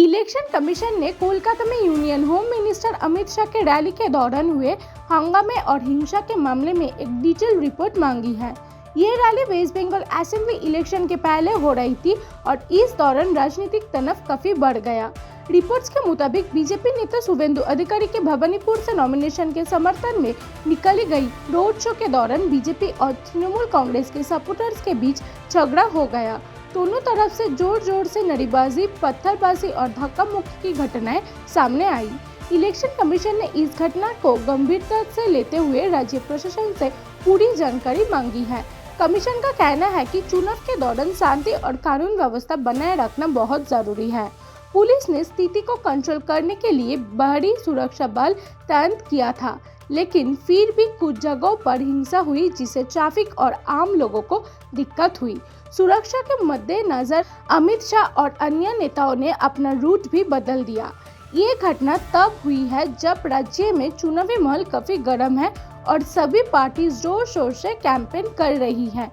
Election commission ने कोलकाता में union home minister Amit Shah के रैली के दौरान हुए हंगामे और हिंसा के मामले में एक डिटेल रिपोर्ट मांगी है। ये rally West Bengal assembly election के पहले हो रही थी और इस दौरान राजनीतिक तनाव काफी बढ़ गया। रिपोर्ट्स के मुताबिक बीजेपी नेता शुभेंदु अधिकारी के भवानीपुर से नॉमिनेशन के समर्थन में निकाली गई रोड शो के दौरान बीजेपी और तृणमूल कांग्रेस के सपोर्टर्स के बीच झगड़ा हो गया। दोनों तरफ से जोर से नारेबाजी, पत्थरबाजी और धक्का मुक्की की घटनाएं सामने आई। इलेक्शन कमीशन ने इस घटना को गंभीरता से लेते हुए राज्य प्रशासन से पूरी जानकारी मांगी है। कमीशन का कहना है कि चुनाव के दौरान शांति और कानून व्यवस्था बनाए रखना बहुत जरूरी है। पुलिस ने स्थिति को कंट्रोल करने के लिए बाहरी सुरक्षा बल तैनात किया था, लेकिन फिर भी कुछ जगहों पर हिंसा हुई, जिससे ट्रैफिक और आम लोगों को दिक्कत हुई। सुरक्षा के मद्देनजर अमित शाह और अन्य नेताओं ने अपना रूट भी बदल दिया। ये घटना तब हुई है जब राज्य में चुनावी माहौल काफी गर्म है और सभी पार्टी जोर शोर से कैंपेन कर रही है।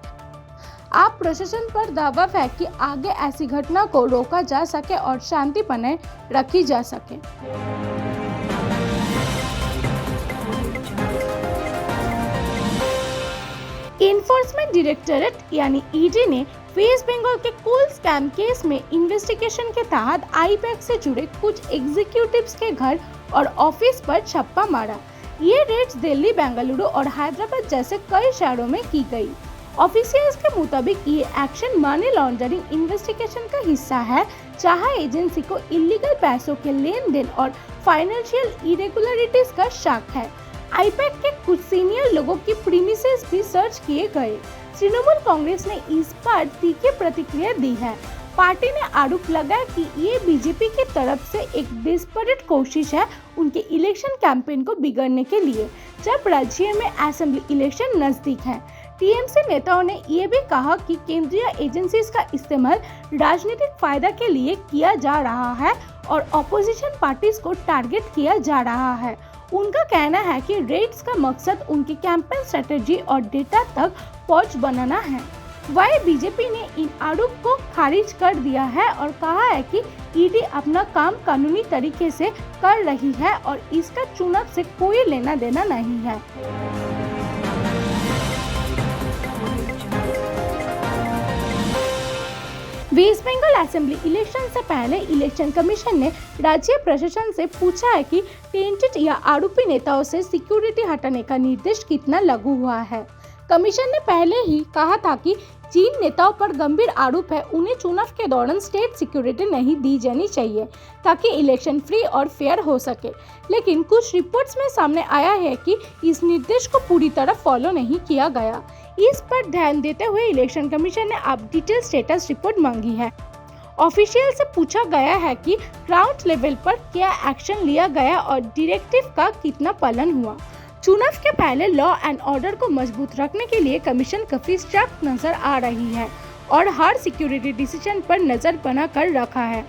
आप प्रशासन पर दावा है कि आगे ऐसी घटना को रोका जा सके और शांति बनाए रखी जा सके। इन्फोर्समेंट डायरेक्टरेट यानी ईडी ने वेस्ट बंगाल के कोल स्कैम केस में इन्वेस्टिगेशन के तहत आईपैक से जुड़े कुछ एग्जीक्यूटिव्स के घर और ऑफिस पर छापा मारा। ये रेड्स दिल्ली, बेंगलुरु और हैदराबाद जैसे कई शहरों में की गई। ऑफिशियल्स के मुताबिक ये एक्शन मनी लॉन्ड्रिंग इन्वेस्टिगेशन का हिस्सा है, जहां एजेंसी को इलीगल पैसों के लेन देन और फाइनेंशियल इरेगुलरिटीज का शक है। आईपैक के कुछ सीनियर लोगों की प्रीमिसेस भी सर्च किए गए। तृणमूल कांग्रेस ने इस पर तीखी प्रतिक्रिया दी है। पार्टी ने आरोप लगाया कि ये बीजेपी की तरफ से एक डेस्परेट कोशिश है उनके इलेक्शन कैंपेन को बिगाड़ने के लिए, जब राज्य में असेंबली इलेक्शन नजदीक है। टीएमसी नेताओं ने ये भी कहा कि केंद्रीय एजेंसीज का इस्तेमाल राजनीतिक फायदा के लिए किया जा रहा है और ऑपोजिशन पार्टीज को टारगेट किया जा रहा है। उनका कहना है कि रेड्स का मकसद उनकी कैंपेन स्ट्रेटेजी और डेटा तक पहुंच बनाना है। वहीं बीजेपी ने इन आरोप को खारिज कर दिया है और कहा है कि ईडी अपना काम कानूनी तरीके से कर रही है और इसका चुनाव से कोई लेना देना नहीं है। वेस्ट बंगाल असेंबली इलेक्शन से पहले इलेक्शन कमीशन ने राज्य प्रशासन से पूछा है कि टेंटेड या आरोपी नेताओं से सिक्योरिटी हटाने का निर्देश कितना लागू हुआ है। कमीशन ने पहले ही कहा था कि जिन नेताओं पर गंभीर आरोप है उन्हें चुनाव के दौरान स्टेट सिक्योरिटी नहीं दी जानी चाहिए ताकि इलेक्शन फ्री और फेयर हो सके, लेकिन कुछ रिपोर्ट्स में सामने आया है कि इस निर्देश को पूरी तरह फॉलो नहीं किया गया। इस पर ध्यान देते हुए इलेक्शन कमीशन ने अब डिटेल स्टेटस रिपोर्ट मांगी है। ऑफिशियल से पूछा गया है कि ग्राउंड लेवल पर क्या एक्शन लिया गया और डायरेक्टिव का कितना पालन हुआ। चुनाव के पहले लॉ एंड ऑर्डर को मजबूत रखने के लिए कमीशन काफी सख्त नजर आ रही है और हर सिक्योरिटी डिसीजन पर नजर बना कर रखा है।